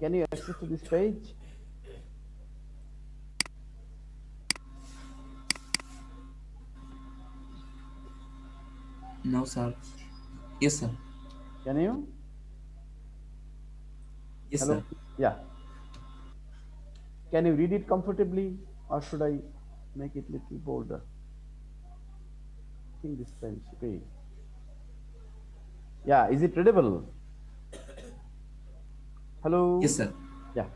Can you access to this page? No, sir. Yes, sir. Can you? Yes, Hello? sir. Yeah. Can you read it comfortably, or should I make it little bolder? I think this page. Okay. Yeah. Is it readable? Yes, Hello? sir. Yeah.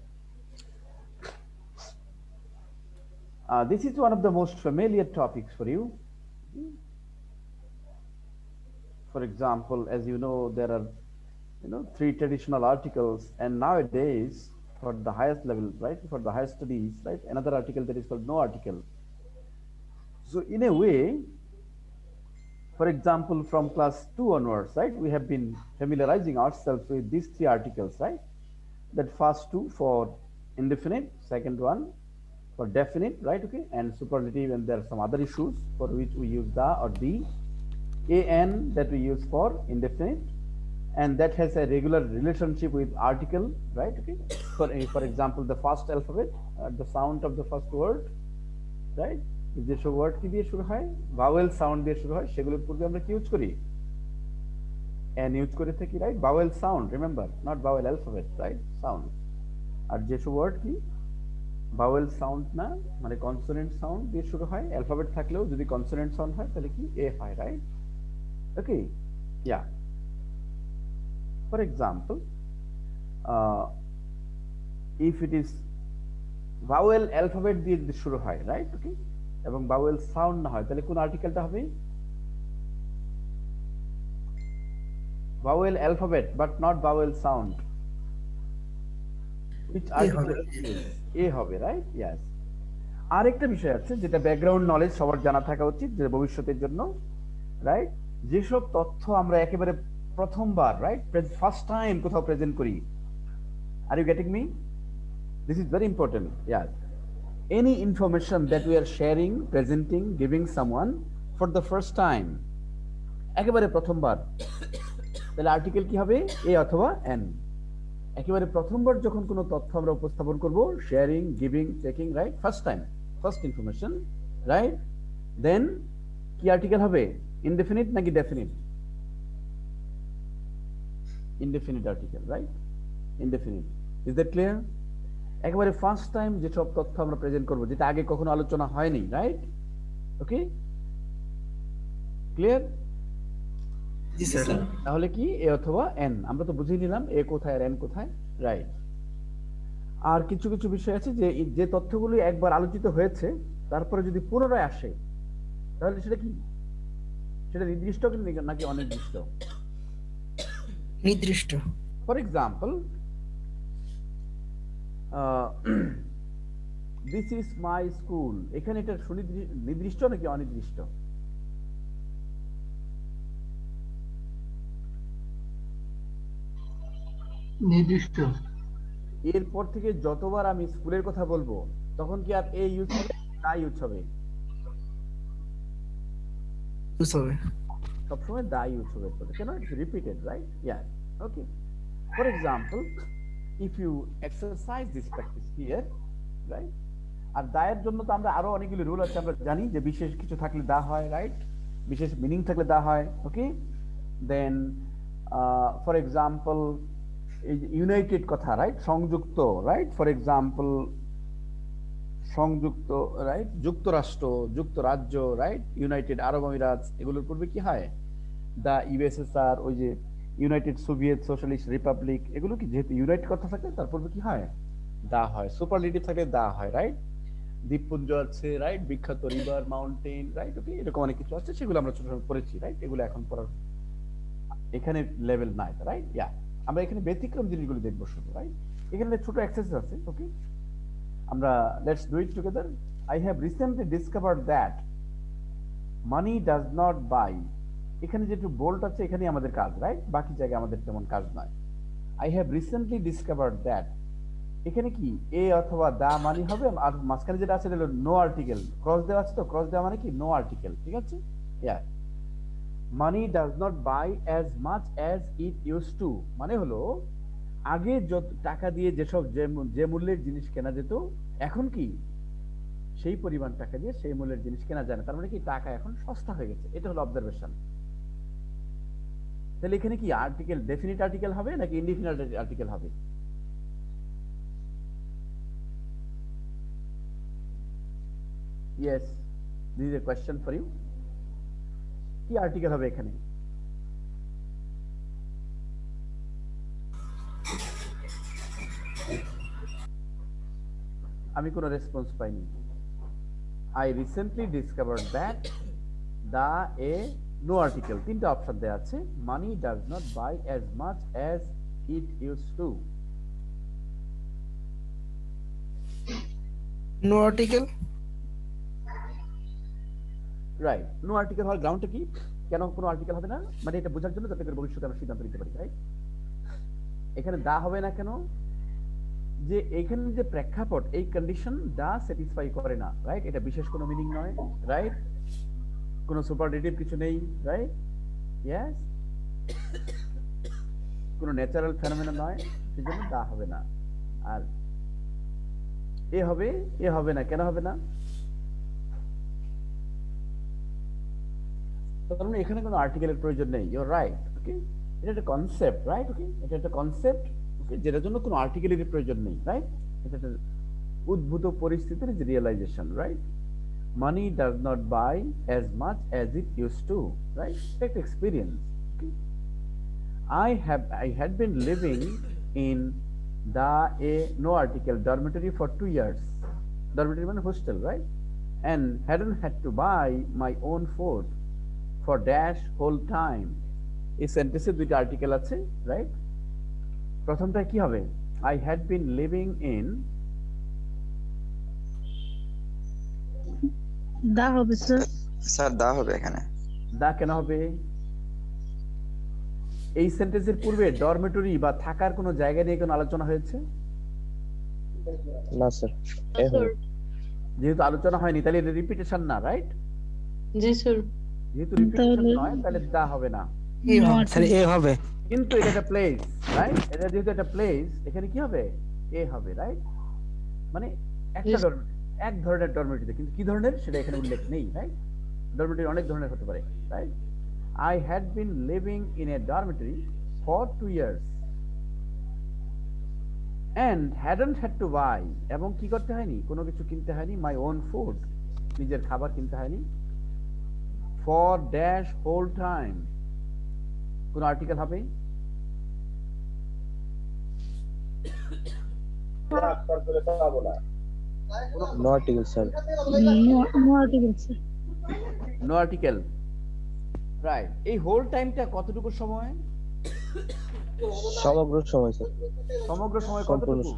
This is one of the most familiar topics for you. For example, as you know, there are three traditional articles, and nowadays for the highest level, right, for the higher studies, right, another article that is called no article. So in a way, for example, from class 2 onwards, right, we have been familiarizing ourselves with these three articles, right? That first two for indefinite, second one for definite, right? Okay, and superlative, and there are some other issues for which we use the or the. An that we use for indefinite, and that has a regular relationship with article, right? Okay, for example, the first alphabet, the sound of the first word, right? যেসব word কি দিয়ে শুরু হয়, vowel sound দিয়ে শুরু হয়, সেগুলোর পূর্বে আমরা কি ইউজ করি, এন ইউজ করে থাকি, right? Vowel sound, remember, not vowel alphabet, right? Sound. আর যেসব ওয়ার্ড কি ভাওয়েল সাউন্ড না, মানে কনসোনেন্ট সাউন্ড দিয়ে শুরু হয়, অ্যালফাবেট থাকলেও যদি কনসোনেন্ট সাউন্ড হয় তাহলে কি এ হয়, right? Okay, yeah. For example, uh, if it is vowel alphabet দিয়ে যদি শুরু হয়, রাইট? ওকে, এবং vowel sound না হয়, তাহলে কোন আর্টিকেলটা হবে? Vowel alphabet but not vowel sound. Which A article হবে। will be used? A হবে, রাইট? Yes. আরেকটা বিষয় আছে যেটা ব্যাকগ্রাউন্ড নলেজ সবার জানা থাকা উচিত, যে ভবিষ্যতের জন্য, রাইট? যেসব তথ্য আমরা একেবারে প্রথমবার, রাইট, ফার্স্ট টাইম কোথাও প্রেজেন্ট করি। Are you getting me? This is very important. Yeah. Any information that we are sharing, presenting, giving someone for the first time, একেবারে প্রথমবার, তাহলে আর্টিকেল কি হবে? এ অথবা এন। একেবারে প্রথমবার যখন কোনো তথ্য আমরা উপস্থাপন করব, sharing, giving, checking, right, first time, first information, right, then কি আর্টিকেল হবে? ইনডেফিনিট নাকি definite? Indefinite article, right? Indefinite. Is that clear? একেবারে ফার্স্ট টাইম যেসব তথ্য আমরা প্রেজেন্ট করব, যেটা আগে কখনো আলোচনা হয়নি, রাইট? ওকে, ক্লিয়ার? জি Yes, স্যার। sir. তাহলে কি এ অথবা এন, আমরা তো বুঝিয়ে নিলাম এ কোথায় আর এন কোথায়, রাইট? আর কিছু কিছু বিষয় আছে যে যে তথ্যগুলো একবার আলোচিত হয়েছে তারপরে যদি পুনরায় আসে, তাহলে সেটা কি, সেটা নির্দিষ্ট নাকি অনির্দিষ্ট? নির্দিষ্ট। For example, this is my school, এখানে এটা নির্দিষ্ট নাকি অনির্দিষ্ট? নির্দিষ্ট। এরপর থেকে যতবার আমি স্কুলের কথা বলবো তখন কি আর এ ইউজ হবে, তা ইউজ হবে? ইউজ হবে। সবসময় দা ইউজ হবে, কেন? It's repeated, right? Yeah, okay. For example, if you exercise this practice here, right? আর দায়ের জন্য তো আমরা আরো অনেকগুলো রুল আছে, আমরা জানি যে বিশেষ কিছু থাকলে দা হয়, রাইট? বিশেষ মিনিং থাকলে দা হয়, ওকে। দেন ফর এক্সাম্পল, এই যে ইউনাইটেড কথা, রাইট, সংযুক্ত, রাইট? ফর এক্সাম্পল, সংযুক্ত, রাইট, যুক্তরাষ্ট্র, যুক্তরাজ্য, রাইট, ইউনাইটেড আরব আমিরাত, এগুলোর পূর্বে কি হয়? দা ইউএসএসআর, ওই যে ইউনাইটেড সোভিয়েত সোশ্যালিস্ট রিপাবলিক, এগুলো কি যেহেতু ইউনাইট কথা থাকে তার পূর্বে কি হয়? দা হয়। সুপারলেটিভ থাকে দা হয়, রাইট? দ্বীপপুঞ্জ আছে, রাইট, বিখ্যাত রিভার, মাউন্টেন, রাইট, ওকে, এরকম অনেক কিছু আছে, সেগুলো আমরা ছোট ছোট পড়েছি, রাইট? এগুলো এখন পড়ার এখানে লেভেল নাই, রাইট? ইয়া, আমরা এখানে ব্যতিক্রম জিনিসগুলো দেখবো শুধু, রাইট? এখানে ছোট এক্সারসাইজ আছে, ওকে, আমরা let's do it together. I have recently discovered that money does not buy, এখানে যেটু বোল্ট আছে এখানেই আমাদের কাজ, রাইট? বাকি জায়গায় আমাদের তেমন কাজ নয়। I have recently discovered that, এখানে কি এ অথবা দা মানি হবে, আর মাঝখানে যেটা আছে এটা হলো নো আর্টিকেল, ক্রস দেওয়া আছে, তো ক্রস দেওয়া মানে কি? নো আর্টিকেল, ঠিক আছে? Yeah, money does not buy as much as it use to, মানে হলো আগে যত টাকা দিয়ে যেসব যে মূল্যের জিনিস কেনা যেত, এখন কি সেই পরিমাণ টাকা দিয়ে সেই মূল্যের জিনিস কেনা যায় না। তার মানে কি টাকা এখন সস্তা হয়ে গেছে। এটা হলো অবজারভেশন। তাহলে এখানে কি আর্টিকেল ডেফিনিট আর্টিকেল হবে নাকি ইনডিফিনিট আর্টিকেল হবে? Yes, this is a question for you. কি আর্টিকেল হবে এখানে? আমি কোনো রেসপন্স পাইনি। I recently discovered that the a no article, তিনটা অপশন দেয়া আছে। money does not buy as much as it used to. No article. Right, no article হওয়ার গ্রাউন্ডটা কি? কেন কোনো আর্টিকেল হবে না, মানে এটা বোঝার জন্য যাতে করে ভবিষ্যতে আমরা সিদ্ধান্ত নিতে পারি। রাইট, এখানে দা হবে না কেন? যে এখানে যে প্রেক্ষাপট, এই কন্ডিশন দা স্যাটিসফাই করে না। রাইট, এটা বিশেষ কোনো মিনিং নয়। রাইট, কোনো সুপারলেটিভ কিছু নেই। রাইট, ইয়েস, কোনো ন্যাচারাল ফেনোমেনা নয়, সেজন্য দা হবে না। আর এ হবে, এ হবে না। কেন হবে না? তার মানে এখানে কোনো আর্টিকেলের প্রয়োজন নেই। You R right. ওকে, এটা একটা কনসেপ্ট। রাইট, ওকে, এটা একটা কনসেপ্ট, ওকে, যেটার জন্য কোনো আর্টিকেলের প্রয়োজন নেই। রাইট, এটা একটা উদ্ভূত পরিস্থিতির যে realisation. Right, money does not buy as much as it use to. Right, এটা একটা experience. Okay, I had been living in the a no article dormitory for 2 years. Dormitory মানে hostel, right? And hadn't had to buy my own food for dash whole time. এই সেন্টেন্সে দুইটা article আছে। Right, প্রথমটা কি হবে? I had been living in, দা হবে sir. Sir দা হবে এখানে। দা কেন হবে? এই সেন্টেন্সের পূর্বে ডরমেটরি বা থাকার কোনো জায়গা নিয়ে কোনো আলোচনা হয়েছে? না স্যার, এ হবে। যেহেতু আলোচনা হয়নি তাহলে এটা রিপিটেশন না। রাইট, জি স্যার। যেহেতু রিপিটেশন নয় তাহলে দা হবে না, এ হবে স্যার, এ হবে। কিন্তু এটা একটা প্লেস। রাইট, এটা যেহেতু একটা প্লেস, এখানে কি হবে? এ হবে। রাইট, মানে একটা ডরমেটরি, এক ধরনের ডরমেটরিতে, কিন্তু কি ধরনের সেটা এখানে উল্লেখ নেই। রাইট, ডরমেটরি অনেক ধরনের হতে পারে। Right, I had been living in a dormitory for 2 years and hadn't had to buy, এবং কি করতে হয়নি? কোনো কিছু কিনতে হয়নি। my own food, নিজের খাবার কিনতে হয়নি। for dash whole time, কোন আর্টিকেল হবে? No article sir. No article sir. No article. Right, এই হোল টাইমটা কতটুকু সময়? সমগ্র সময় স্যার। সমগ্র সময় সম্পূর্ণ কতটুকু?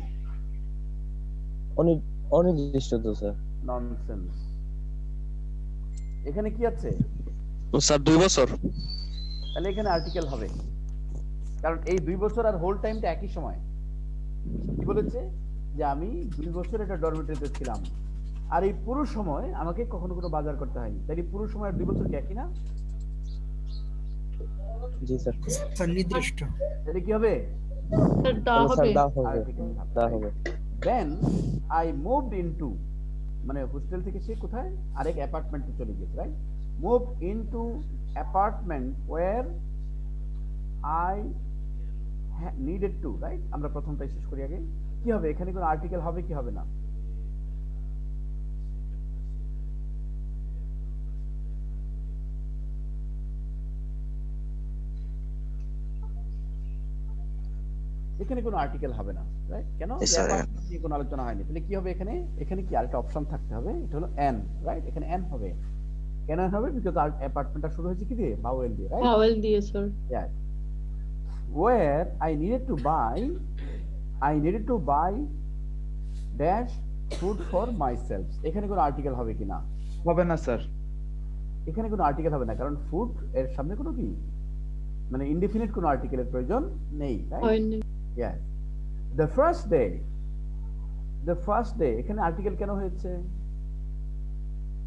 অনির্দিষ্ট তো স্যার। ননসেন্স। এখানে কি আছে? স্যার 2 বছর। তাহলে এখানে আর্টিকেল হবে, কারণ এই 2 বছর আর হোল টাইমটা একই সময়। কি বলেছে? যে আমি 2 বছর একটা ডরমেটরিতে ছিলাম, আর এই পুরো সময় আমাকে কখনো কোনো বাজার করতে হয়নি। তাই এই পুরো সময় আর 2 বছর কি একই না? জি স্যার। স্যার নির্দিষ্ট। তাহলে কি হবে? স্যার দা স্যার হবে। দা হবে। আর্টিকেল হবে। দা হবে। Then I moved into, মানে হোস্টেল থেকে সে কোথায় আরেক অ্যাপার্টমেন্টে চলে গেছে। Right, moved into apartment where I needed to. Right, আমরা প্রথমটাই শেষ করি আগে। কি হবে এখানে? কোনো আর্টিকেল হবে কি হবে না? এখানে কোনো আর্টিকেল হবে না। রাইট, কেন? Yes, sir. নিয়ে কোনো আলোচনা হয়নি। তাহলে কি হবে এখানে? এখানে কি আরেকটা অপশন থাকতে হবে, এটা হলো এন। রাইট, এখানে এন হবে। কেন এন হবে? বিকজ অ্যাপার্টমেন্টটা শুরু হয়েছে কি দিয়ে? ভাওয়েল দিয়ে। রাইট, ভাওয়েল দিয়ে sir. yes, where I needed to buy dash food for myself. এখানে কোনো আর্টিকেল হবে কিনা? হবে না স্যার। এখানে কোনো আর্টিকেল হবে না, কারণ ফুড এর সামনে কোনো কি, মানে ইনডিফিনিট কোনো আর্টিকেলের প্রয়োজন নেই। রাইট, হয়নি। yes, the first day, এখানে আর্টিকেল কেন হয়েছে?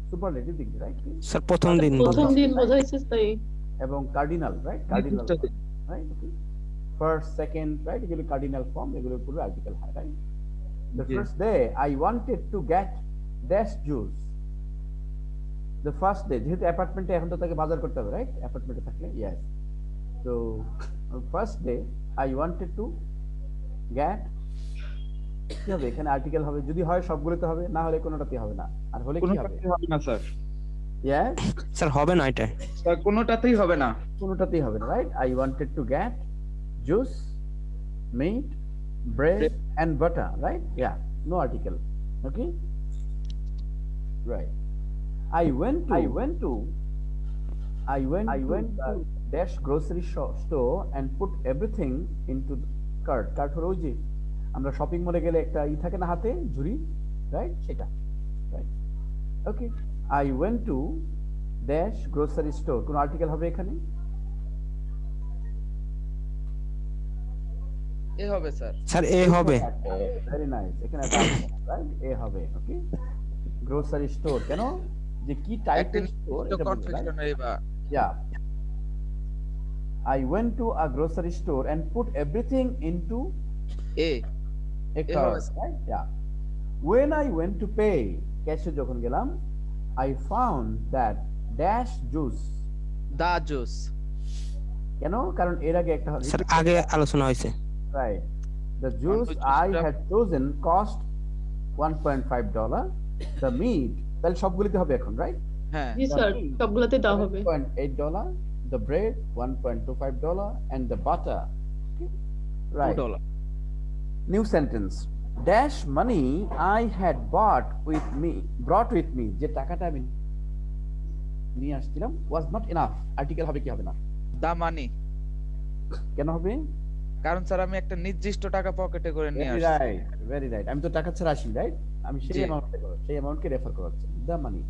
সুপারলেটিভ দিক, রাইট, স্যার প্রথম দিন। প্রথম দিন বোঝাইছে তাই। এবং cardinal. Right, cardinal. Right, first, second, right? এগুলো cardinal form, এগুলো পুরো article হয়, right? The G. first day I wanted to get dash juice. The first day, যেহেতু অ্যাপার্টমেন্টে এখন তো তাকে বাজার করতে হবে, রাইট? অ্যাপার্টমেন্টে থাকলে, yes. So first day I wanted to get, কি হবে এখানে আর্টিকেল হবে, যদি হয় সবগুলোতে হবে, না হলে কোনোটাতে হবে না, আর হলে কি হবে? কোনোটাতেই হবে না স্যার। Yes, স্যার হবে না এটা। স্যার কোনোটাতেই হবে না। কোনোটাতেই হবে না, right? I wanted to get juice, meat, bread and butter, right? Yeah, no article. Okay, right. I went to dash grocery store and put everything into the cart. Cart হলো ওই যে আমরা শপিং মলে গেলে একটা ই থাকে না হাতে, ঝুড়ি, রাইট? সেটা, right? Okay, I went to dash grocery store. কোন আর্টিকেল হবে এখানে? এ হবে স্যার। স্যার এ হবে। ভেরি নাইস, এখানে রাইট, এ হবে। ওকে, গ্রোসারি স্টোর, কেন যে কি টাইপের স্টোর এটা কনফেকশনারি বা yeah, I went to a grocery store and put everything into a a হবে cart, sir. right? Yeah, when I went to pay, ক্যাশে যখন গেলাম, I found that dash juice. The juice. কেন? কারণ এর আগে একটা স্যার আগে আলোচনা হয়েছে। right, the juice which I is had chosen cost $1.5. The meat, তাহলে সবগুলিতে হবে এখন, right? হ্যাঁ। জি স্যার, সবগুলোতে দেওয়া হবে। $1.8, the bread $1.25 and the butter, okay? Right. $2. New sentence, dash money I had brought with me, যে টাকাটা আমি নিয়ে আসছিলাম, was not enough. আর্টিকেল হবে কি হবে না? দা মানি। কেন হবে? কারণ স্যার আমি একটা নির্দিষ্ট টাকা পকেটে করে নিয়ে Very আসছি। right, very right. আমি তো টাকা ছাড়া আসি, রাইট? আমি সেই জি। অ্যামাউন্টকে রেফার করাচ্ছি। The money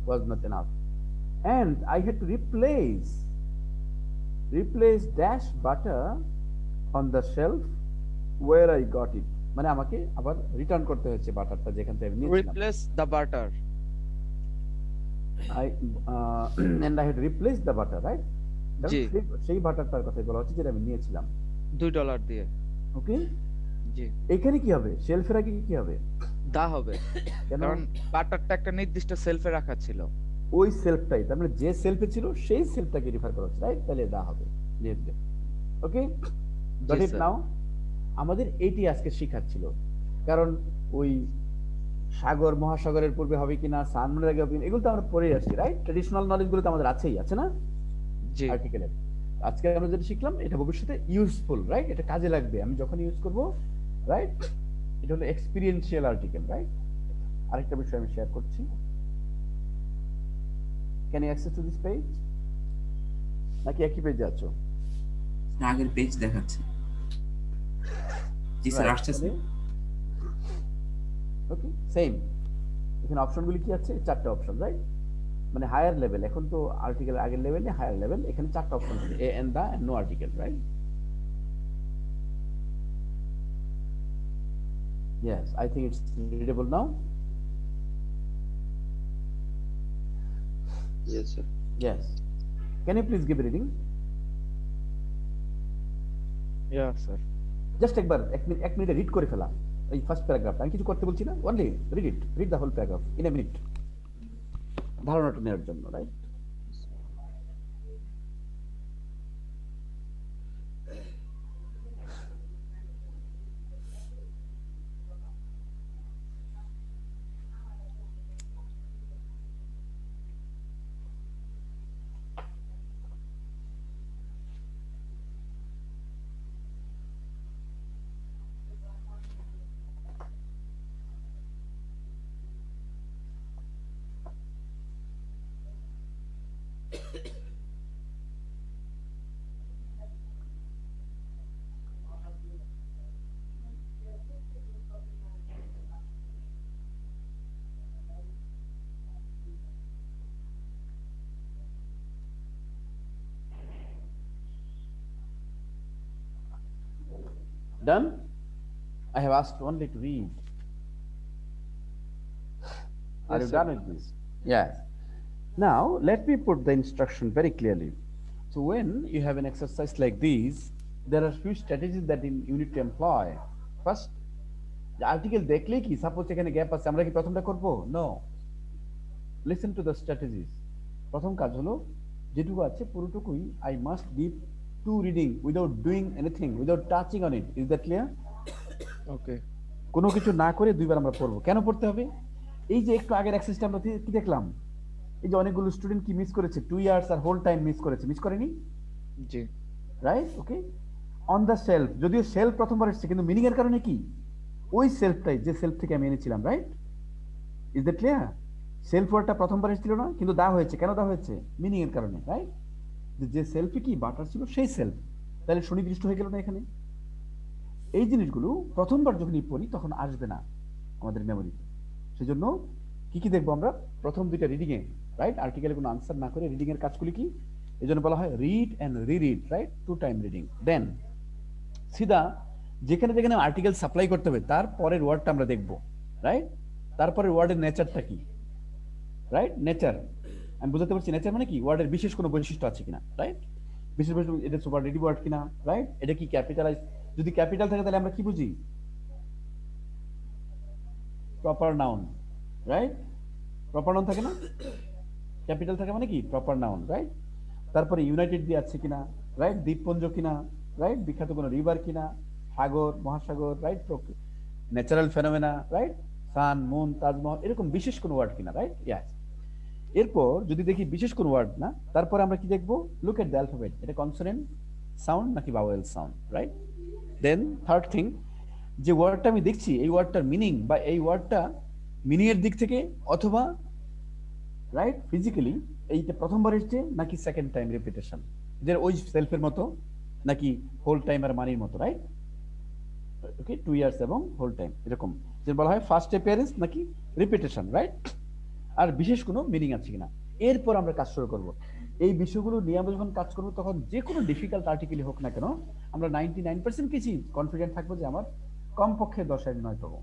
was not enough and I had to replace dash butter on the shelf where I got it. মানে আমাকে আবার রিটার্ন করতে হয়েছে বাটারটা যেখান থেকে আমি নিয়েছিলাম। Replace the butter. and I had to replace the butter, right? জি। সেই বাটারটার কথা বলা হচ্ছে যেটা আমি নিয়েছিলাম। $2 দিয়ে। ওকে, জি। এখানে কি হবে? শেলফের আগে কি হবে? দা হবে। কেন? কারণ বাটারটা একটা নির্দিষ্ট সেলফে রাখা ছিল। ওই সেলফটাই, তার মানে যে সেলফে ছিল সেই সেলফটাকে রিফার করা হচ্ছে, রাইট? তাহলে দা হবে। ওকে, গট ইট নাও? আমাদের এইটি আজকে শিখাচ্ছিল, কারণ ওই সাগর মহাসাগরের পূর্বে হবে কিনা, সানমুনের আগে হবে কিনা, এগুলো তো আমরা পড়েই আসছি, রাইট? ট্রেডিশনাল নলেজ গুলো তো আমাদের আছেই, আছে না জি। আর্টিকেলের? আজকে আমরা যেটা শিখলাম এটা ভবিষ্যতে ইউজফুল, রাইট? এটা কাজে লাগবে আমি যখন ইউজ করব, রাইট? এটা হলো এক্সপেরিয়েন্সিয়াল আর্টিকেল, রাইট? আরেকটা বিষয় আমি শেয়ার করছি। Can you access to this page, নাকি একই পেজে আছো? আগের পেজ দেখাচ্ছে। জি স্যার, আসছে স্যার। Okay, same. এখানে অপশনগুলি কি আছে? চারটা অপশন, রাইট? মানে হায়ার লেভেল, এখন তো আর্টিকেল আগের লেভেলে হায়ার লেভেল, এখানে চারটা অপশন আছে, a and the and no article, right? Yes, I think it's readable now. Yes, sir. Yes. Can you please give a reading? Yeah sir. Just একবার এক মিনিটে রিড করে ফেলা এই ফার্স্ট প্যারাগ্রাফটা। আমি কিছু করতে বলছি না, only read the whole paragraph in a minute, ধারণাটা নেওয়ার জন্য, right? Done? I have asked only to read. Are Yes, you sir. done with this? Yes. Now, let me put the instruction very clearly. So when you have an exercise like this, there are few strategies that you need to employ. First, the article দেখলেই কি suppose এখানে gap আছে আমরা কি প্রথমটা করব? No, listen to the strategies. প্রথম কাজ হলো যেটুকু আছে পুরোটুকুই I must give to reading without doing anything, without touching on it. Is that clear? Okay কোনো কিছু না করে দুইবার আমরা পড়বো। কেন পড়তে হবে? এই যে একটু আগের এক্সারসাইজটা আমরা কি দেখলাম, এই যে অনেকগুলো স্টুডেন্ট কি মিস করেছে, 2 ইয়ার্স আর হোল টাইম মিস করেছে, মিস করেনি? জি right, okay. On the shelf, যদিও সেলফ প্রথমবার এসেছে কিন্তু মিনিং এর কারণে কি ওই সেলফটাই যে সেলফ থেকে আমি এনেছিলাম, right? Is that clear? Self ওয়ার্ডটা প্রথমবার এসেছিল না, কিন্তু দা হয়েছে। কেন দা হয়েছে? মিনিং এর কারণে, রাইট? যে সেলফে কি বাটার ছিল সেই সেলফ, তাহলে সুনির্দিষ্ট হয়ে গেল না এখানে? এই জিনিসগুলো প্রথমবার যখনই পড়ি তখন আসবে না আমাদের মেমোরিতে। সেজন্য কি কি দেখবো আমরা? প্রথম দুইটা রিডিং এ, রাইট? আর্টিকেলে কোনো আনসার না করে রিডিং এর কাজগুলি কি, এই জন্য বলা হয় read and read, right? 2 time reading. Then সিধা যেখানে যেখানে আর্টিকেল সাপ্লাই করতে হবে তারপরের ওয়ার্ডটা আমরা দেখবো, রাইট? তারপরের ওয়ার্ডের নেচারটা কি, রাইট? নেচার আমি বুঝাতে পারছি। নেচার মানে কি, ওয়ার্ডের বিশেষ কোনো বৈশিষ্ট্য আছে কিনা, রাইট? বিশেষ বৈশিষ্ট্য, এটা সুপারলেটিভ ওয়ার্ড কিনা, রাইট? এটা কি ক্যাপিটালাইজ, যদি ক্যাপিটাল থাকে তাহলে আমরা কি বুঝি? Proper noun, right? Proper noun থাকে না, ক্যাপিটাল থাকে মানে কি প্রপার নাউন, রাইট? তারপরে ইউনাইটেড দিয়ে আছে কিনা, রাইট? দ্বীপপুঞ্জ কিনা, রাইট? বিখ্যাত কোনো রিভার কিনা, সাগর মহাসাগর, রাইট? Natural phenomena, right? সান মুন তাজমহল, এরকম বিশেষ কোনো ওয়ার্ড কিনা, রাইট? ইয়াস। এরপর যদি দেখি বিশেষ কোনো ওয়ার্ড না, তারপরে আমরা কি দেখবো? লুক এট দ্য অ্যালফাবেট, এটা কনসোনেন্ট সাউন্ড নাকি ভাওয়েল সাউন্ড, রাইট? দেন থার্ড থিং, যে ওয়ার্ডটা আমি দেখছি এই ওয়ার্ডটার মিনিং বা এই ওয়ার্ডটা মিনিং এর দিক থেকে অথবা রাইট ফিজিক্যালি এইটা প্রথমবার এসছে নাকি সেকেন্ড টাইম রিপিটেশন, যে ওই সেলফের মতো নাকি হোল টাইম আর মানির মতো, রাইট? ওকে, 2 ইয়ার্স এবং হোল টাইম, এরকম যে বলা হয় ফার্স্ট অ্যাপিয়ারেন্স নাকি রিপিটেশন, রাইট? আর বিশেষ কোনো মিনিং আছে কিনা। এরপর আমরা কাজ শুরু করব। এই বিষয়গুলো নিয়ে আমরা যখন কাজ করবো তখন যে কোনো ডিফিকাল্ট আর্টিকেলই হোক না কেন আমরা 99% কিছু কনফিডেন্ট থাকবো যে আমার কমপক্ষে 10 এর 9 পাবো,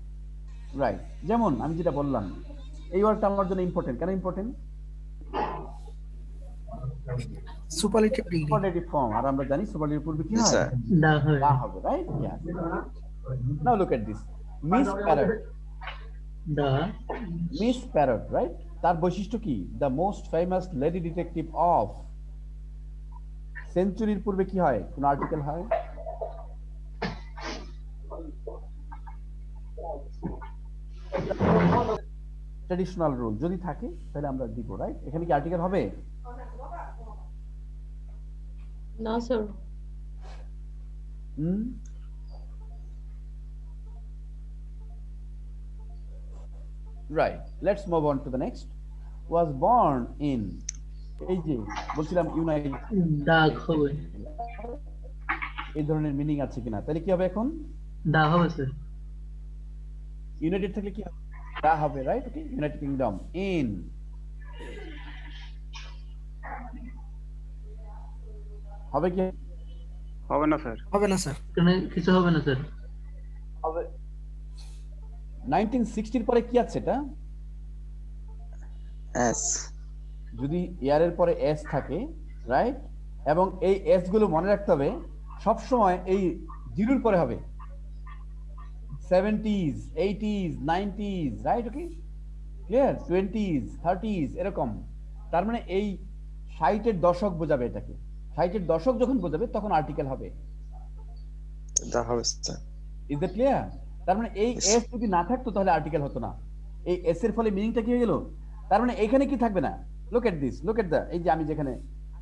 রাইট? যেমন আমি যেটা বললাম, এই ওয়ার্ডটা আমার জন্য ইম্পর্টেন্ট। কেন important? Superlative degree superlative form, আর আমরা জানি সুপারলেটিভ পূর্বে কি হয়? দা হয় দা হবে, right? Yes. Now look at this, Miss Parrot. The Miss Parrot, right? তার বৈশিষ্ট্য কি? The most famous lady detective of. সেঞ্চুরির পূর্বে কি হয়? কোন আর্টিকেল হয়? ট্র্যাডিশনাল রুল যদি থাকে তাহলে আমরা দিব, রাইট? এখানে কি আর্টিকেল হবে? না sir. Right, let's move on to the next. Was born in, এই যে বলছিলাম ইউনাইটেড, দা হবে এই ধরনের মিনিং আছে কিনা, তাহলে কি হবে? এখন দা হবে স্যার ইউনাইটেড থাকলে কি হবে? তা হবে, right? Okay, United kingdom. In হবে কি? হবে না স্যার। হবে না স্যার। এখানে কিছু হবে না স্যার হবে। 1960 পরে কি আছে এটা? এস। যদি ইয়ারের পরে এস থাকে, রাইট? এবং এই এস গুলো মনে রাখতে হবে সব সময় এই জিরোর পরে হবে। 70s 80s 90s, right? ওকে, ক্লিয়ার? 20s 30s, এরকম। তার মানে এই 60 এর দশক বোঝাবে এটাকে। 60 এর দশক যখন বোঝাবে তখন আর্টিকেল হবে। দা হবে স্যার। Is that clear? তার মানে এই এস যদি না থাকতো তাহলে আর্টিকেল হতো না। এই এস এর ফলে মিনিংটা কি হয়ে গেল? তার মানে এখানে কি থাকবে না? Look at this, look at the, এই যে আমি যেখানে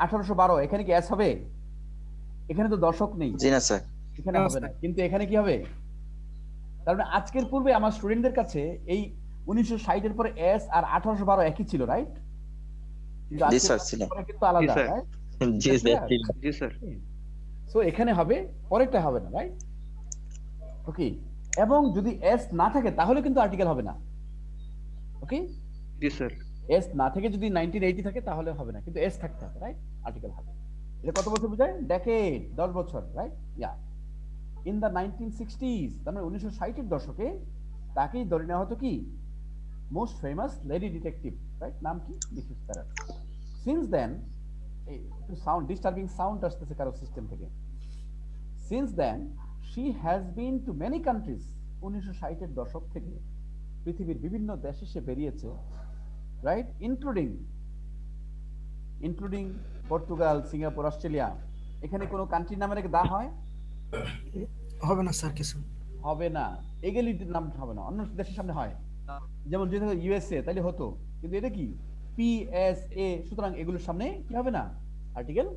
1812, এখানে কি এস হবে? এখানে তো দশক নেই, জি না স্যার। এখানে হবে না, কিন্তু এখানে কি হবে? তার মানে আজকের পূর্বে আমার স্টুডেন্টদের কাছে এই 1960 এর পরে এস আর 1812 একই ছিল, রাইট? কিন্তু জি আজকের স্যার, ছিল। পরে কিন্তু আলাদা, রাইট? জি স্যার। জি স্যার। সো এখানে হবে, পরেরটা হবে না, রাইট? ওকে, এবং যদি এস না থাকে তাহলে কিন্তু আর্টিকেল হবে না। ওকে, জি স্যার। এস না থেকে যদি 1980 থাকে তাহলে হবে না, কিন্তু এস থাকতে হবে, রাইট? আর্টিকেল হবে। এটা কত বছর বোঝায়? ডেকেড, 10 বছর, right? Yeah, in the 1960s, তার মানে 1960 এর দশকে তাকেই ধরে নেওয়া হতো কি most famous lady detective, right? নাম কি? Mrs parrot. সিন্স দেন, এই একটু সাউন্ড ডিস্টার্বিং সাউন্ড আসতেছে কারো সিস্টেম থেকে। Since then she has been to many countries. 1960-এর দশক থেকে পৃথিবীর বিভিন্ন দেশে সে বেরিয়েছে, right, including Portugal, Singapore, Australia. এখানে কোনো কান্ট্রির নামে রেখে দা হয়? হবে না স্যার কিছু। হবে না। এগেলিটির নাম হবে না, অন্য দেশের সামনে হয়। যেমন যদি ইউএসএ তাহলে হতো, কিন্তু এটা কি পিএসএ, সুতরাং এগুলোর সামনে কি হবে না? আর্টিকেল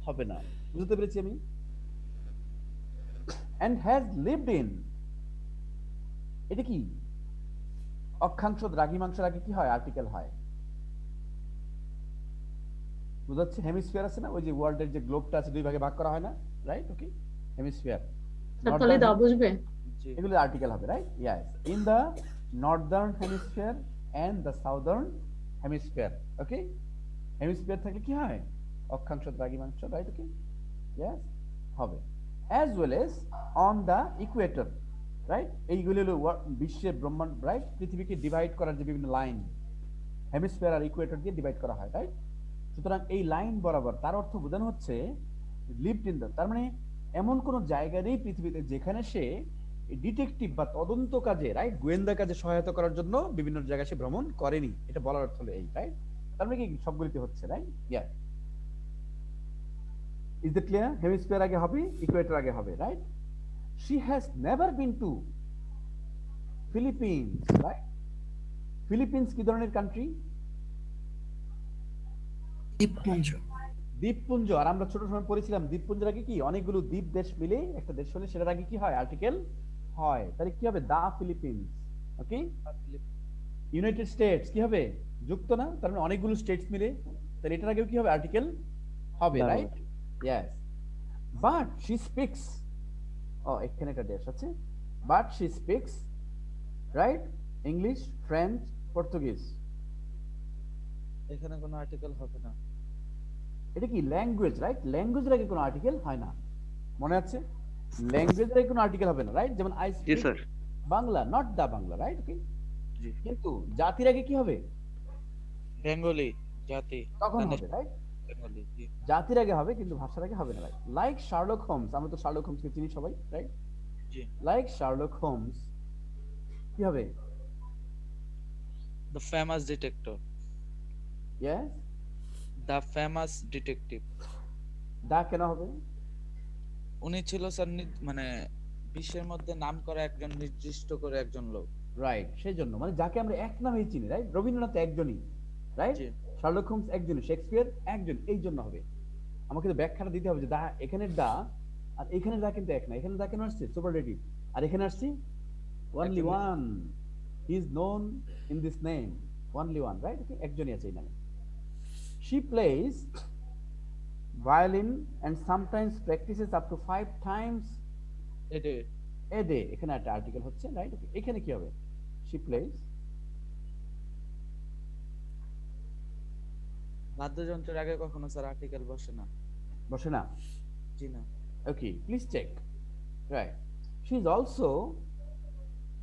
হবে না। বুঝতে পেরেছি আমি? and has lived in, এটা কি অক্ষাংশ দ্রাঘিমাংশের আগে কি হয়? আর্টিকেল হয়। বুঝাচ্ছে? হেমিস্ফিয়ার আছে না, ওই যে ওয়ার্ল্ডের যে গ্লোবটা আছে দুই ভাগে ভাগ করা হয় না, রাইট? ওকে, হেমিস্ফিয়ার, স্যার তাহলে দা বুঝবে? জি এগুলো আর্টিকেল হবে, right? Yes, in the northern hemisphere and the southern hemisphere. Okay, hemisphere থাকলে কি হয়? অক্ষাংশ দ্রাঘিমাংশ, রাইট? ওকে, ইয়েস, হবে। As well as on the equator, right? এইগুলো হলো বিশ্বের ব্রহ্মাণ্ড, রাইট? পৃথিবীকে ডিভাইড করার যে বিভিন্ন লাইন, হেমিস্ফিয়ার আর ইকুয়েটর দিয়ে ডিভাইড করা হয়, রাইট? সুতরাং এই লাইন বরাবর, তার অর্থ বোঝানো হচ্ছে লিভড ইন দ্য, তার মানে এমন কোন জায়গা নেই পৃথিবীতে যেখানে সে ডিটেকটিভ বা তদন্ত কাজে, রাইট, গোয়েন্দা কাজে সহায়তা করার জন্য বিভিন্ন জায়গায় সে ভ্রমণ করেনি। এটা বলার অর্থ হলো এই, রাইট? তার মানে কি সবগুলিতে হচ্ছে, right? Yeah, is that clear? Hemisphere আগে হবে, ইকুয়েটর আগে হবে, right? She has never been to Philippines, right? Philippines কি ধরনের কান্ট্রি? দ্বীপপুঞ্জ। দ্বীপপুঞ্জ। আর আমরা ছোট সময় পড়েছিলাম দ্বীপপুঞ্জের আগে কি অনেকগুলো দ্বীপ দেশ মিলে একটা দেশ হলে সেটার আগে কি হয়? আর্টিকেল হয়। তাহলে কি হবে? দা ফিলিপিন্স। ওকে, ইউনাইটেড স্টেটস কি হবে? যুক্ত না, তার মানে অনেকগুলো স্টেটস মিলে, তাহলে এটার আগেও কি হবে? আর্টিকেল হবে, হবে। Right? Yes, but she speaks, ও এখানে একটা দেশ আছে, but she speaks, right, English, French, Portuguese. এখানে কোনো আর্টিকেল হবে না। এটা কি ল্যাঙ্গুয়েজ, রাইট? ল্যাঙ্গুয়েজের আগে কোনো আর্টিকেল হয় না, মনে আছে? ল্যাঙ্গুয়েজের আগে কোনো আর্টিকেল হবে না, রাইট? যেমন আই জি speak sir. Bangla, not the Bangla, right? Okay, জি কিন্তু জাতির আগে কি হবে? বেঙ্গলি জাতি, তখন মানে হবে, রাইট? বেঙ্গলি। জি জাতির আগে হবে কিন্তু ভাষার আগে হবে না, রাইট? লাইক শার্লক হোমস, আমরা তো শার্লক হোমসকে চিনি সবাই, রাইট? জি লাইক শার্লক হোমস কি হবে? The famous detector, yes, the famous detective. The কেন হবে? উনি ছিল স্যার মানে বিশ্বের মধ্যে নাম করা একজন নির্দিষ্ট করে একজন লোক। রাইট, সেই জন্য মানে যাকে আমরা এক নামেই চিনি, রাইট? রবীন্দ্রনাথ একজনই, রাইট? জি শার্লক হোমস একজনই, শেক্সপিয়ার একজন, এই জন্য হবে। আমাকে তো ব্যাখ্যাটা দিতে হবে যে দা, এখানের দা আর এখানের দা কিন্তু এক না। এখানে দা কেন আসছে? সুপারলেটিভ। আর এখানে আসছে only একজন। one, he is known in this name, only one, right? Okay, একজনই আছে এই নামে। she plays violin and sometimes practices up to 5 times এটাই a day, এখানে একটা আর্টিকেল হচ্ছে, রাইট? ওকে, এখানে কি হবে? she plays, বাদ্যযন্ত্রের আগে কখনো স্যার আর্টিকেল বসে না। বসে না? জি না। Okay, please check, right? she is also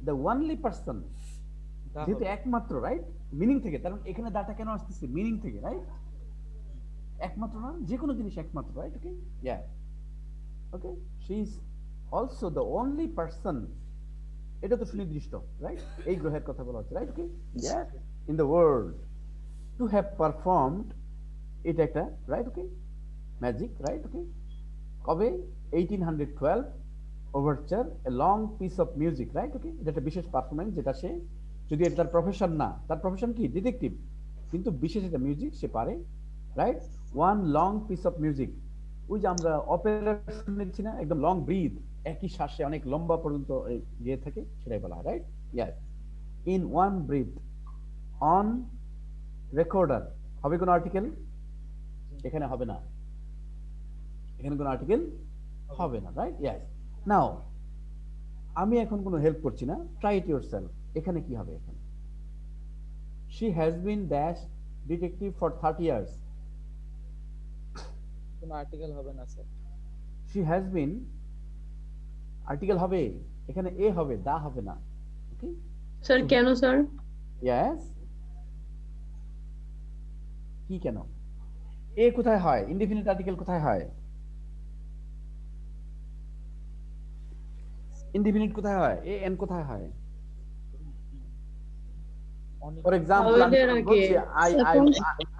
the only person, দা যেহেতু হবে। একমাত্র, রাইট? মিনিং থেকে, কারণ এখানে দাটা কেন আসতেছে? মিনিং থেকে, রাইট? একমাত্র না, যে কোনো জিনিস একমাত্র, right? Okay, yeah, okay, she is also the only person, এটা তো সুনির্দিষ্ট, রাইট? এই গ্রহের কথা বলা হচ্ছে, right? Okay, yeah, in the world to have performed, এটা একটা, right? Okay, magic, right? Okay, কবে? 1812 overture, a long piece of music, right? Okay, এটা একটা বিশেষ পারফরমেন্স, যেটা সে, যদি এটা তার প্রফেশন না, তার প্রফেশন কি? ডিটেকটিভ, কিন্তু বিশেষ একটা মিউজিক সে পারে, right? One long piece of music, ওই যে আমরা অপেরা শুনেছি না, একদম লং ব্রিথ, একই শ্বাসে অনেক লম্বা পর্যন্ত গিয়ে থাকে, সেটাই বলা হয়, right? Yes, in one breath on recorder. হবে কোনো আর্টিকেল? এখানে হবে না, এখানে কোনো আর্টিকেল হবে না, রাইট? ইয়েস, নাও আমি এখন কোনো হেল্প করছি না, ট্রাই ইট ইয়োরসেলফ। এখানে কি হবে? এখানে she has been dash detective for 30 years, কোনো আর্টিকেল হবে না sir. she has been, article হবে, এখানে এ হবে, দা হবে না। ওকে, স্যার কেন স্যার? ইয়েস, কি কেন? এ কোথায় হয়? ইনডিফিনিট আর্টিকেল কোথায় হয়? ইনডিফিনিট কোথায় হয়? এ এন কোথায় হয়? অনেক For example, আমি Vowel এর বলছি, আগে।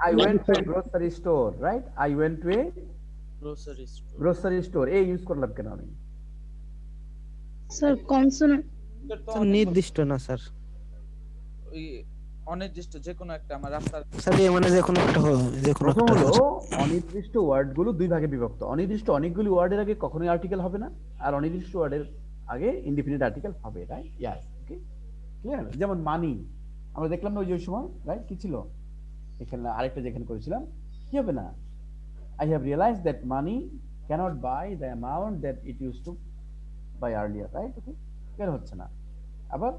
I went to a grocery store, right? I went to a grocery store. grocery store. A use করলাম কেন আমি? স্যার কনসোনেন্ট স্যার নির্দিষ্ট না স্যার, ওই অনির্দিষ্ট যে কোনো একটা আমার রাস্তার স্যার এ মানে যে কোনো একটা যে কোনো প্রথম একটা হলো হচ্ছে। অনির্দিষ্ট ওয়ার্ড গুলো দুই ভাগে বিভক্ত। অনির্দিষ্ট অনেকগুলি ওয়ার্ডের আগে কখনোই আর্টিকেল হবে না, আর অনির্দিষ্ট ওয়ার্ডের আগে ইনডিফিনিট আর্টিকেল হবে, রাইট? ইয়াস, ওকে, ক্লিয়ার? যেমন মানি আমরা দেখলাম না ওই যে ওই সময়, রাইট? কি ছিল এখানে? আরেকটা যেখানে করেছিলাম, কি হবে না? I have realized that money cannot buy the amount that it used to buy earlier, right? Okay, কেন হচ্ছে না? আবার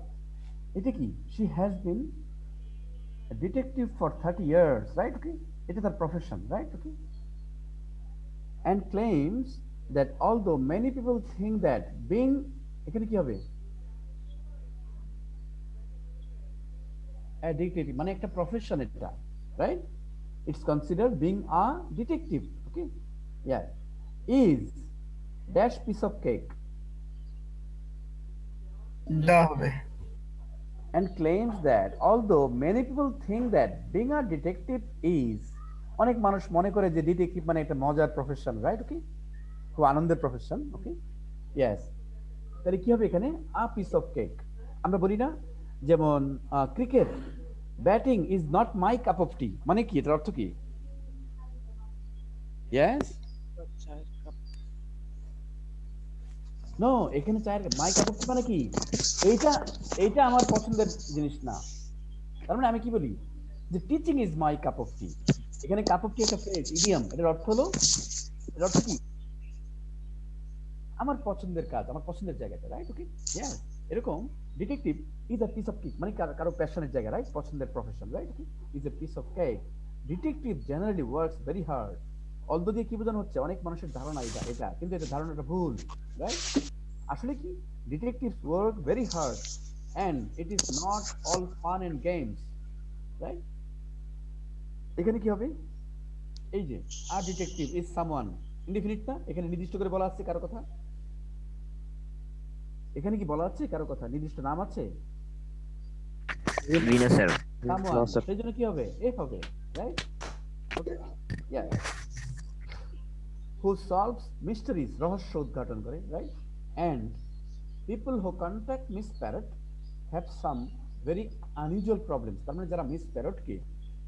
এটা কি? She has been a detective for 30 years, right? Okay, এটা তার profession, right? Okay, and claims that although many people think that being, এখানে কি হবে? A detective মানে একটা profession এটা, right? It's considered being a detective, okay? Yeah, is dash piece of cake দা হবে। and claims that although many people think that being a detective is, অনেক মানুষ মনে করে যে ডিটেকটিভ মানে একটা মজার প্রফেশন, রাইট? ওকে, খুব আনন্দের প্রফেশন, ওকে, ইয়েস। তাহলে কি হবে এখানে? A piece of cake. আমরা বলি না যেমন cricket, batting is not my cup of tea, মানে কি? এটার অর্থ কি? ইয়েস, চায়ের কাপ। নো, এখানে চায়ের মাই কাপ অফ টি মানে কি? এইটা এইটা আমার পছন্দের জিনিস না। তার মানে আমি কি বলি যে teaching is my cup of tea. এখানে কাপ অফ টি একটা ফ্রেজ, ইডিয়াম। এটার অর্থ হলো, এর অর্থ কি? আমার পছন্দের কাজ, আমার পছন্দের জায়গাটা, রাইট? Okay, yes. এরকম detective is a piece of cake মানে কারো প্যাশনের জায়গা, রাইট? পছন্দের profession, right? Okay, is a piece of cake. Detective generally works very hard. Although দিয়ে কি বোঝানো হচ্ছে? অনেক মানুষের ধারণা এটা, কিন্তু এটা ধারণাটা ভুল, রাইট? আসলে কি? Detectives work very hard and it is not all fun and games, right? এখানে কি হবে? এই যে a detective is someone, indefinite না? এখানে নির্দিষ্ট করে বলা আছে কারো কথা? এখানে কি বলা আছে কারো কথা? নির্দিষ্ট নাম আছে? জি না স্যার। someone, সেই জন্য কি হবে? f হবে, right? Okay, yeah, who solves mysteries, রহস্য উদ্ঘাটন করে, right? and people who contact Miss Parrot have some very unusual problems. তার মানে যারা মিস প্যারটকে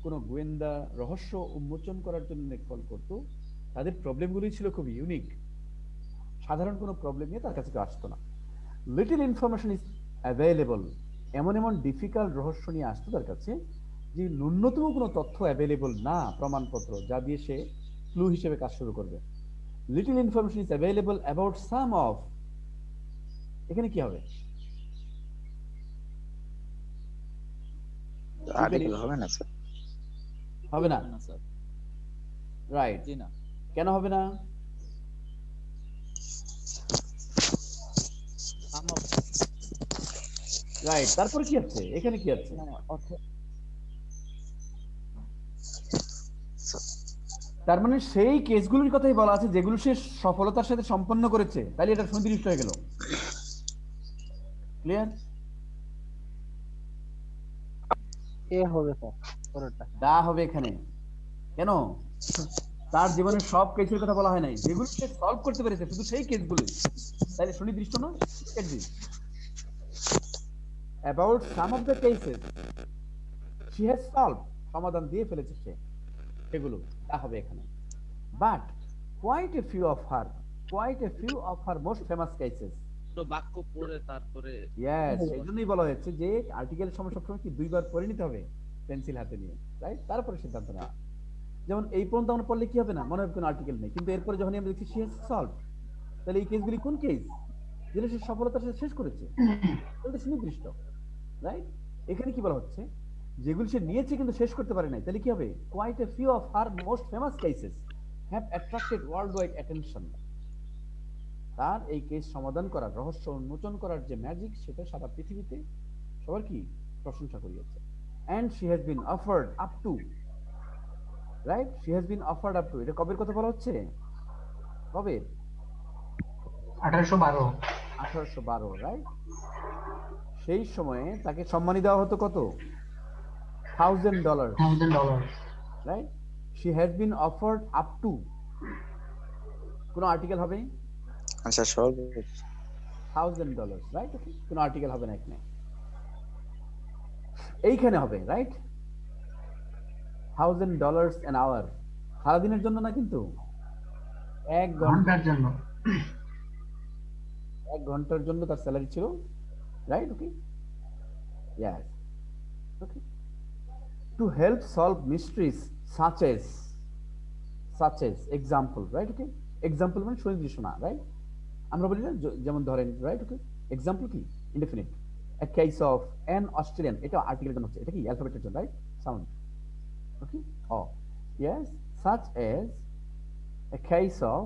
কোনো গোয়েন্দা রহস্য উন্মোচন করার জন্য কল করতো, তাদের প্রবলেমগুলি ছিল খুব ইউনিক। সাধারণ কোনো প্রবলেম নিয়ে তার কাছে কেউ আসতো না। লিটল ইনফরমেশন ইজ অ্যাভেলেবল, এমন এমন ডিফিকাল্ট রহস্য নিয়ে আসতো তার কাছে যে ন্যূনতম কোনো তথ্য অ্যাভেলেবল না, প্রমাণপত্র যা দিয়ে সে ক্লু হিসেবে কাজ শুরু করবে। Little information is available about some of, এখানে কি হবে? আর্টিকেল হবে না স্যার। হবে না, না স্যার, রাইট? জি না। কেন হবে না? রাইট, তারপরে কি আছে? এখানে কি আছে? তার মানে সেই কেসগুলোর কথাই বলা আছে যেগুলো সে সফলতার সাথে সম্পন্ন করেছে, তাহলে এটা সুনির্দিষ্ট হয়ে গেল। ক্লিয়ার? এ হবে স্যার, পরেরটা দা হবে এখানে। কেন? তার জীবনের সব কেসের কথা বলা হয় নাই, যেগুলো সে সলভ করতে পেরেছে শুধু সেই কেসগুলো, তাহলে সুনির্দিষ্ট না? About some of the cases she has solve, সমাধান দিয়ে ফেলেছে সে, সেগুলো তা হবে এখানে। But quite a few of her most famous cases, তো বাক্য পড়ে তারপরে ইয়েস, এই জন্যই বলা হয়েছে যে আর্টিকেলের সময় সবসময় কি দুইবার পড়ে নিতে হবে পেন্সিল হাতে নিয়ে, রাইট? তারপরে সিদ্ধান্ত নেওয়া। যেমন এই পর্যন্ত আমরা পড়লে কি হবে না, মনে হবে কোনো আর্টিকেল নেই, কিন্তু এরপরে যখন আমরা দেখছি শি হ্যাজ সলভ, তাহলে এই কেসগুলি কোন কেস? যেটা সে সফলতার সাথে শেষ করেছে, তাহলে সুনির্দিষ্ট, রাইট? এখানে কি বলা হচ্ছে? যেগুলো সে নিয়েছে কিন্তু শেষ করতে পারে নাই, তাহলে কি হবে? Quite a few of her most famous cases have attracted world wide attention. তার এই কেস সমাধান করার, রহস্য উন্মোচন করার যে ম্যাজিক, সেটা সারা পৃথিবীতে সবার কি প্রশংসা করিয়েছে। and she has been offered up to, right? she has been offered up to, এটা কবের কথা বলা হচ্ছে? কবে? 1812 1812, রাইট? সেই সময়ে তাকে সম্মানী দেওয়া হতো কত? $1000, $1,000 right? She has been offered up to, কোন আর্টিকেল হবে? আচ্ছা সব $1000, রাইট? ওকে, কোন আর্টিকেল হবে না এখানে, এইখানে হবে, রাইট? $1000 an hour, সারাদিনের জন্য না, কিন্তু 1 ঘন্টার জন্য। ঘন্টার জন্য তার স্যালারি ছিল, right? Okay, yes, okay. To help solve mysteries such as example, right? Okay, example মানে সুনির্দিষ্ট না, রাইট? আমরা বলি না, যেমন ধরেন, রাইট? ওকে, এক্সাম্পল কি? Indefinite. A case of an Australian, এটা আর্টিকেলের জন্য হচ্ছে, এটা কি অ্যালফাবেটের জন্য, right? Sound, okay. Yes, such as a case of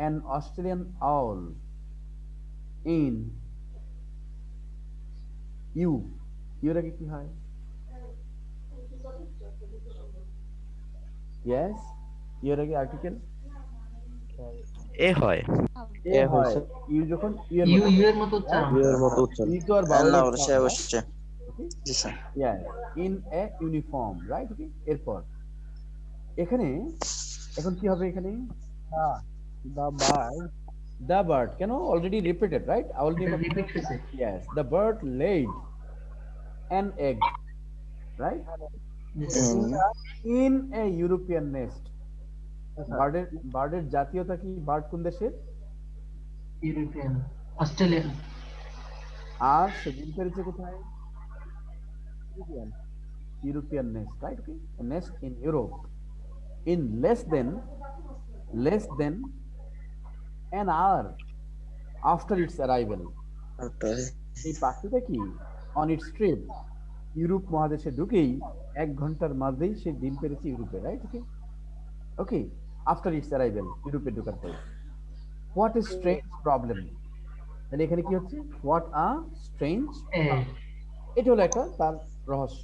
an Australian owl in এর আগে কি হয়? Yes, এর আগে আর্টিকেল এ হয়। এ হয়। ইউ যখন ইউ এর মতো উচ্চারণ। এর মতো উচ্চারণ। ই তো আর হ্যাঁ, না, বাউলের অবশ্যই sound, অবশ্যই। okay? G sir. Yes, in a uniform, right? Okay, এরপর এখানে এখন কি হবে? এখানে the bird, কেন? Already repeated, right? রিপিট হয়েছে। Yes, the bird laid an egg, right? In a European nest. বার্ডের জাতীয়তা কি? বার্ড কোন দেশের? European, Australian. আর সে ডিম পেড়েছে কোথায়? European nest, right? Okay, nest in Europe in less than an hour after its arrival. এই পাখিটা কি on its trip ইউরোপ মহাদেশে ঢুকেই 1 ঘন্টার মধ্যেই সে ডিম পেড়েছে ইউরোপে, right? Okay, okay, after it's arrival, ইউরোপে ঢোকার পরে। হোয়াট ইজ স্ট্রেঞ্জ প্রবলেম, তাহলে এখানে কি হচ্ছে? হোয়াট আ স্ট্রেঞ্জ, এটা হলো একটা তার রহস্য।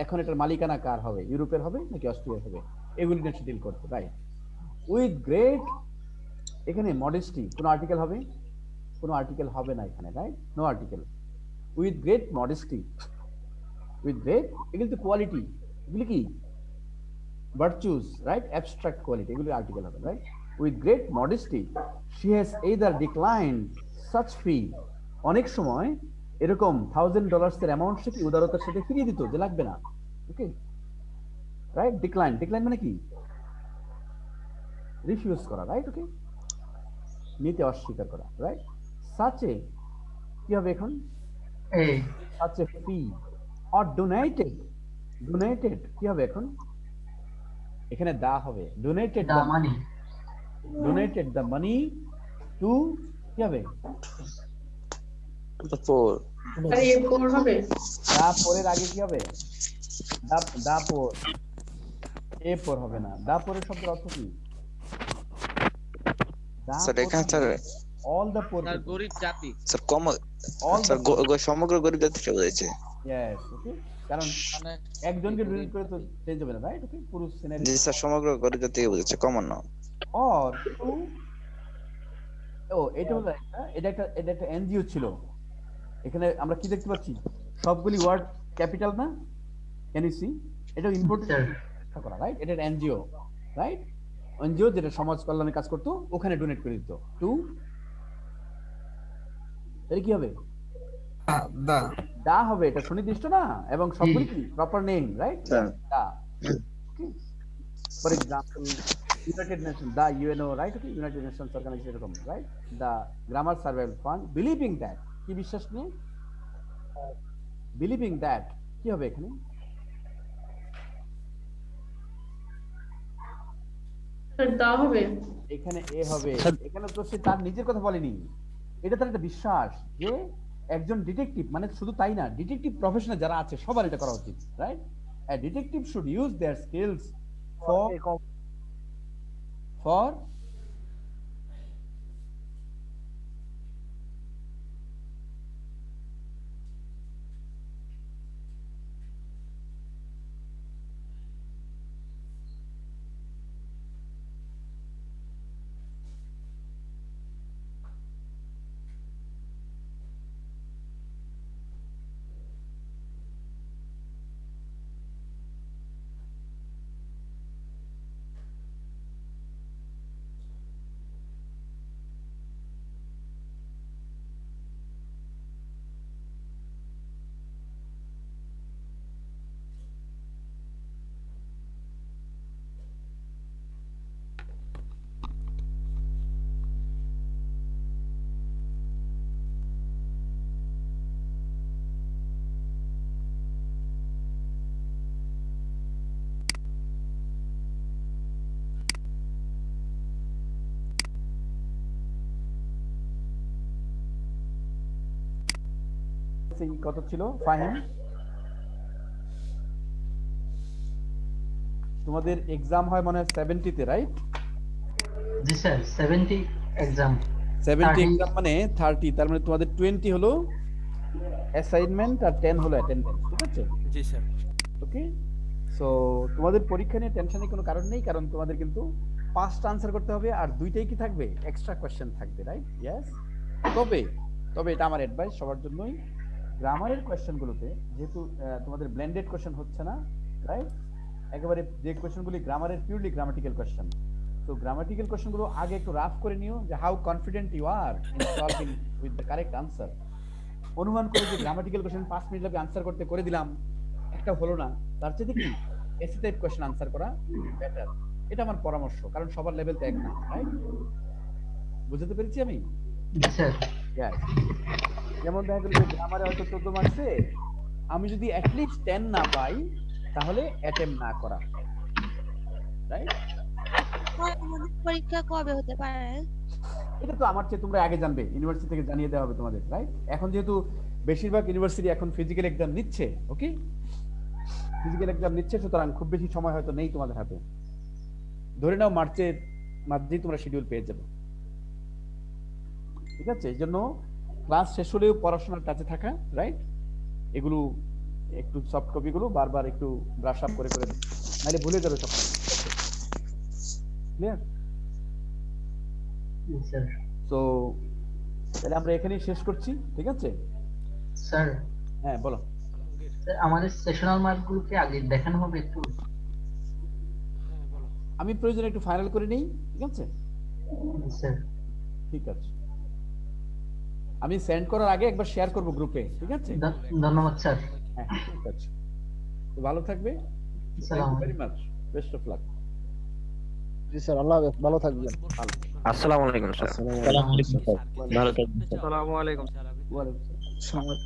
এখন এটার মালিকানা কার হবে? ইউরোপের হবে নাকি অস্ট্রিয়ার হবে? এগুলি নিয়ে ডিল করতে, রাইট? উইথ গ্রেট, এখানে মডেস্টি, কোন আর্টিকেল হবে? কোন আর্টিকেল হবে না এখানে, right? No article. With great modesty, with great, এগুলি তো কোয়ালিটি, এগুলি কি? Virtues, right? অ্যাবস্ট্রাক্ট কোয়ালিটি, এগুলি আর্টিকেল হবে, right? With great modesty she has either declined such fee, অনেক সময় এরকম $1000 এর অ্যামাউন্ট সে কি উদারতার সাথে ফিরিয়ে দিত, যে লাগবে না, ওকে, রাইট? ডিক্লাইন মানে কি? রিফিউজ করা, রাইট? ওকে, নিতে অস্বীকার করা, রাইট? সাচে কি হবে এখন? সাচে ফি অর ডোনেটেড কি হবে এখন? এখানে দা হবে, donated the money, donated the money to, কি হবে? আর এ পর হবে? দা পরের আগে কি হবে? দা পর, এ পর হবে না। দা পরের শব্দের অর্থ কি? স্যার এখানে স্যার অল দ্য পোর, তার গরিব জাতি। স্যার কম স্যার সমগ্র গরিব জাতিকে বোঝাইছে। ইয়েস, ওকে, কারণ মানে একজনকে ডোনেট করে তো চেঞ্জ হবে না, রাইট? ওকে, পুরো সিনারি। জি স্যার, সমগ্র গরিব জাতিকে বোঝাচ্ছে, কমন না। অর টু, এটা হলো এটা একটা এনজিও ছিল। এখানে আমরা কি দেখতে পাচ্ছি? সবগুলি ওয়ার্ড ক্যাপিটাল না? Can you see? এটা ইম্পর্টেন্ট করা, রাইট? এটা একটা এনজিও, রাইট? এনজিও যেটা সমাজ কল্যাণের কাজ করতো, ওখানে ডোনেট করে দিত। টু, তাহলে কি হবে? দা হবে, এটা সুনির্দিষ্ট না, এবং সবগুলি কি proper name, right? The, for example United Nation, the UNO, right? Okay, United Nations Organisation, এরকম, right? The grammar survival fund, believing that, কি বিশ্বাস নিয়ে? বিলিভিং দ্যাট, কি হবে এখানে? দা হবে, এখানে এ হবে। এখানে তো সে তার নিজের কথা বলেনি, এটা তার একটা বিশ্বাস যে একজন ডিটেকটিভ, মানে শুধু তাই না, ডিটেকটিভ প্রফেশনাল যারা আছে সবার এটা করা উচিত, right? A detective should use their skills for C কত ছিল ফাহিম? তোমাদের এক্সাম হয় মনে হয় 70 তে, রাইট? জি স্যার 70 এক্সাম 70 এক্সাম মানে 30, তার মানে তোমাদের 20 হলো অ্যাসাইনমেন্ট আর 10 হলো অ্যাটেন্ডেন্স, ঠিক আছে? জি স্যার। ওকে, সো তোমাদের পরীক্ষা নিয়ে টেনশনের কোনো কারণ নেই, কারণ তোমাদের কিন্তু 5টা আনসার করতে হবে আর 2টাই কি থাকবে, এক্সট্রা কোশ্চেন থাকবে, রাইট? ইয়েস। তবে তবে এটা আমার অ্যাডভাইস সবার জন্যই, গ্রামারের কোশ্চেনগুলোতে যেহেতু তোমাদের ব্লেন্ডেড কোশ্চেন হচ্ছে না, রাইট? একেবারে যে কোশ্চেনগুলি গ্রামারের পিওরলি গ্রামাটিক্যাল কোশ্চেন, তো গ্রামাটিক্যাল কোশ্চেনগুলো আগে একটু রাফ করে নিও যে how confident you are in solving with the correct answer. অনুমান করে যে গ্রামাটিক্যাল কোশ্চেন 5 মিনিট লাগে আনসার করতে করে দিলাম, একটা হলো না, তার চেয়ে কি এসি টাইপ কোশ্চেন আনসার করা বেটার। এটা আমার পরামর্শ, কারণ সবার লেভেল তো এক না, রাইট? বুঝতে পেরেছি আমি? জি স্যার। Yes. যেমন দেখা গেল যে গ্রামারে হয়তো 14 মার্কসে আমি যদি অ্যাটলিস্ট 10 না পাই তাহলে অ্যাটেম্প না করা, রাইট? পরীক্ষা কবে হতে পারে? এটা তো আমার চেয়ে তোমরা আগে জানবে, ইউনিভার্সিটি থেকে জানিয়ে দেওয়া হবে তোমাদের, রাইট? এখন যেহেতু বেশিরভাগ ইউনিভার্সিটি এখন ফিজিক্যাল এক্সাম নিচ্ছে, ওকে, ফিজিক্যাল এক্সাম নিচ্ছে, সুতরাং খুব বেশি সময় হয়তো নেই তোমাদের হাতে। ধরে নাও মার্চের মধ্যেই তোমরা শিডিউল পেয়ে যাবে, ঠিক আছে? এই জন্য ক্লাস শেষ হলেও পড়াশোনার কাছে থাকা, রাইট? এগুলো একটু সফট কপি গুলো বারবার একটু ব্রাশ আপ করে করে নাহলে ভুলে যাবে সব। ক্লিয়ার? জি স্যার। তো তাহলে আমরা এখানেই শেষ করছি, ঠিক আছে? স্যার হ্যাঁ বলো। স্যার আমাদের সেশনাল মার্কগুলোকে আগে দেখানো হবে একটু? আমি প্রয়োজনে একটু ফাইনাল করে নেই, ঠিক আছে? জি স্যার। ঠিক আছে, আমি সেন্ড করার আগে একবার শেয়ার করব গ্রুপে, ঠিক আছে? ধন্যবাদ স্যার। হ্যাঁ ঠিক আছে, তো ভালো থাকবে। আসসালামু আলাইকুম। Very much, best of luck. জি স্যার, আল্লাহ হাফেজ, ভালো থাকবেন। আসসালামু আলাইকুম স্যার। ভালো থাকবেন। আসসালামু আলাইকুম। ওয়ালাইকুম আসসালাম। সময়